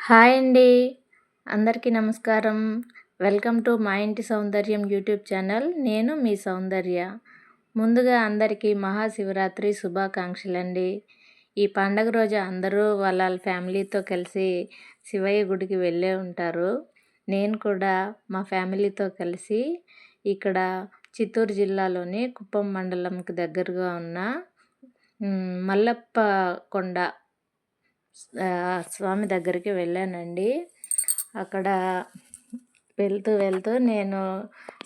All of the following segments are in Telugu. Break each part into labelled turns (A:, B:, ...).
A: హాయ్ అండి. అందరికీ నమస్కారం. వెల్కమ్ టు మా ఇంటి సౌందర్యం యూట్యూబ్ ఛానల్. నేను మీ సౌందర్య. ముందుగా అందరికీ మహాశివరాత్రి శుభాకాంక్షలండి. ఈ పండగ రోజు అందరూ వాళ్ళ ఫ్యామిలీతో కలిసి శివయ్య గుడికి వెళ్ళే ఉంటారు. నేను కూడా మా ఫ్యామిలీతో కలిసి ఇక్కడ చిత్తూరు జిల్లాలోని కుప్పం మండలంకి దగ్గరగా ఉన్న మల్లప్ప కొండ స్వామి దగ్గరికి వెళ్ళానండి. అక్కడ వెళ్తూ వెళ్తూ నేను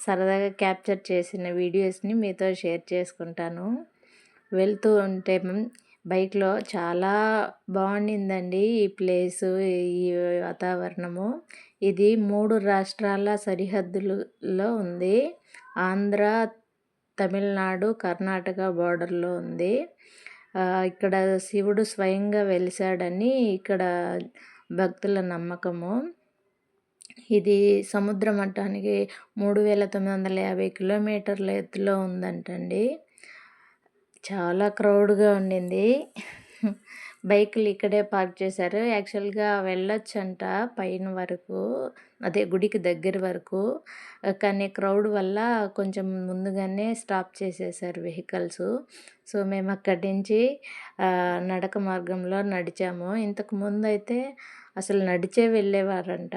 A: సరదాగా క్యాప్చర్ చేసిన వీడియోస్ని మీతో షేర్ చేసుకుంటాను. వెళ్తూ ఉంటే బైక్లో చాలా బాగుండిందండి ఈ ప్లేసు, ఈ వాతావరణము. ఇది 3 రాష్ట్రాల సరిహద్దులలో ఉంది. ఆంధ్ర, తమిళనాడు, కర్ణాటక బార్డర్లో ఉంది. ఇక్కడ శివుడు స్వయంగా వెలిశాడని ఇక్కడ భక్తుల నమ్మకము. ఇది సముద్ర మట్టానికి 3950 కిలోమీటర్ల ఎత్తులో ఉందంటండి. చాలా క్రౌడ్గా ఉండింది. బైకులు ఇక్కడే పార్క్ చేశారు. యాక్చువల్గా వెళ్ళొచ్చంట పైన వరకు, అదే గుడికి దగ్గర వరకు. కానీ క్రౌడ్ వల్ల కొంచెం ముందుగానే స్టాప్ చేసేసారు వెహికల్స్. సో మేము అక్కడి నుంచి నడక మార్గంలో నడిచాము. ఇంతకుముందు అయితే అసలు నడిచే వెళ్ళేవారంట.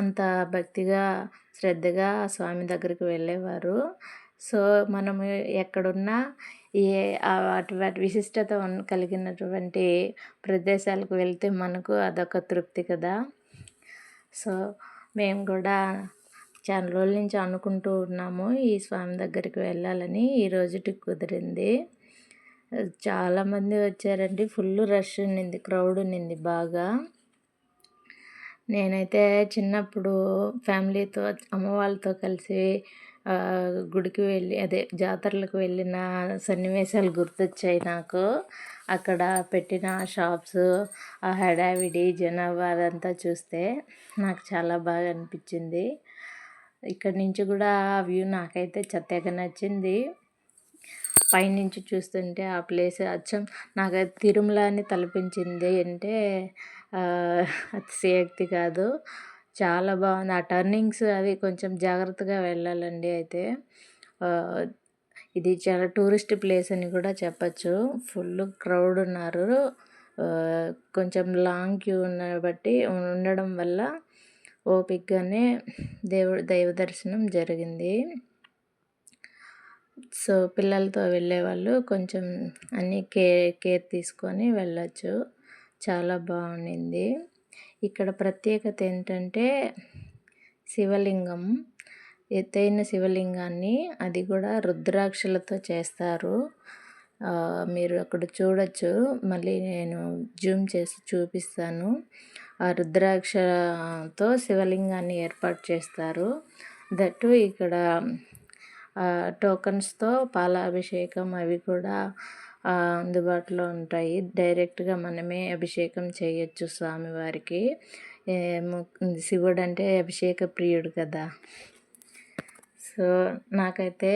A: అంత భక్తిగా శ్రద్ధగా స్వామి దగ్గరికి వెళ్ళేవారు. సో మనము ఎక్కడున్నా వాటి విశిష్టత కలిగినటువంటి ప్రదేశాలకు వెళ్తే మనకు అదొక తృప్తి కదా. సో మేము కూడా చాలా రోజుల నుంచి అనుకుంటూ ఉన్నాము ఈ స్వామి దగ్గరికి వెళ్ళాలని. ఈ రోజుటికి కుదిరింది. చాలామంది వచ్చారండి. ఫుల్ రష్ ఉన్నింది, క్రౌడ్ ఉన్నింది బాగా. నేనైతే చిన్నప్పుడు ఫ్యామిలీతో అమ్మ వాళ్ళతో కలిసి గుడికి వెళ్ళి, అదే జాతరలకు వెళ్ళిన సన్నివేశాలు గుర్తొచ్చాయి నాకు. అక్కడ పెట్టిన షాప్స్, ఆ హడావిడి జనాభా అదంతా చూస్తే నాకు చాలా బాగా అనిపించింది. ఇక్కడి నుంచి కూడా ఆ వ్యూ నాకైతే తెగ నచ్చింది. పైనుంచి చూస్తుంటే ఆ ప్లేస్ అచ్చం నాకు తిరుమల అని తలపించింది. అంటే అతిశయోక్తి కాదు, చాలా బాగుంది. ఆ టర్నింగ్స్ అవి కొంచెం జాగ్రత్తగా వెళ్ళాలండి. అయితే ఇది చాలా టూరిస్ట్ ప్లేస్ అని కూడా చెప్పచ్చు. ఫుల్ క్రౌడ్ ఉన్నారు. కొంచెం లాంగ్ క్యూ ఉండడం వల్ల ఓపికగానే దైవ దర్శనం జరిగింది. సో పిల్లలతో వెళ్ళేవాళ్ళు కొంచెం అన్నీ కేర్ తీసుకొని వెళ్ళచ్చు. చాలా బాగుండింది. ఇక్కడ ప్రత్యేకత ఏంటంటే శివలింగం, ఎత్తైన శివలింగాన్ని, అది కూడా రుద్రాక్షలతో చేస్తారు. మీరు అక్కడ చూడొచ్చు. మళ్ళీ నేను జూమ్ చేసి చూపిస్తాను. ఆ రుద్రాక్షతో శివలింగాన్ని ఏర్పాటు చేస్తారు. దట్టు ఇక్కడ టోకన్స్తో పాలాభిషేకం అవి కూడా అందుబాటులో ఉంటాయి. డైరెక్ట్గా మనమే అభిషేకం చేయొచ్చు స్వామివారికి. శివుడు అంటే అభిషేక ప్రియుడు కదా. సో నాకైతే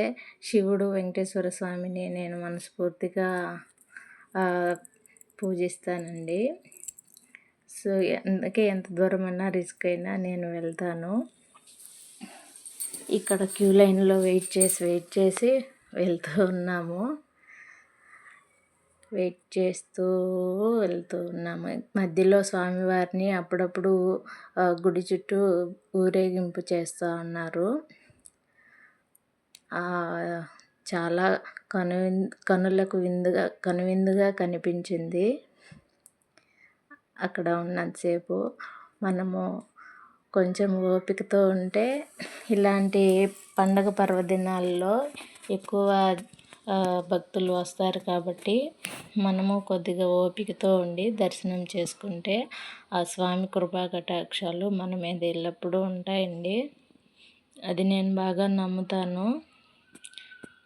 A: శివుడు, వెంకటేశ్వర స్వామిని నేను మనస్ఫూర్తిగా పూజిస్తానండి. సో అందుకే ఎంత దూరమైనా రిస్క్ అయినా నేను వెళ్తాను. ఇక్కడ క్యూ లైన్లో వెయిట్ చేసి వెళ్తూ ఉన్నాము. వెయిట్ చేస్తూ వెళ్తూ ఉన్నాము. మధ్యలో స్వామివారిని అప్పుడప్పుడు గుడి చుట్టూ ఊరేగింపు చేస్తూ ఉన్నారు. చాలా కనులకు కనువిందుగా కనిపించింది. అక్కడ ఉన్నంతసేపు మనము కొంచెం ఓపికతో ఉంటే ఇలాంటి పండగ పర్వదినాల్లో ఎక్కువ భక్తులు వస్తారు కాబట్టి మనము కొద్దిగా ఓపికతో ఉండి దర్శనం చేసుకుంటే ఆ స్వామి కృపా కటాక్షాలు మన మీద ఎల్లప్పుడూ ఉంటాయండి. అది నేను బాగా నమ్ముతాను.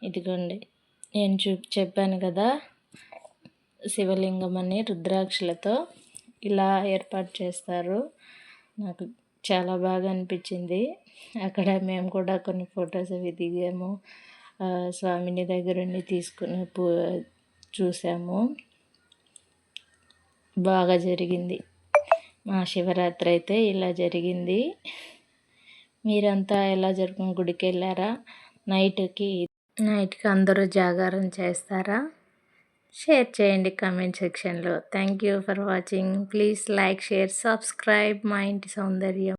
A: ఇదిగోండి, నేను చెప్పాను కదా, శివలింగం అని రుద్రాక్షలతో ఇలా ఏర్పాటు చేస్తారు. నాకు చాలా బాగా అనిపించింది. అక్కడ మేము కూడా కొన్ని ఫొటోస్ అవి దిగాము. స్వామిని దగ్గరుండి తీసుకుని చూసాము. బాగా జరిగింది. మా శివరాత్రి అయితే ఇలా జరిగింది. మీరంతా ఎలా గుడికి వెళ్ళారా? నైట్కి అందరూ జాగారం చేస్తారా? షేర్ చేయండి కామెంట్ సెక్షన్లో. Thank you for watching. Please like, share, subscribe మా ఇంటి సౌందర్యం.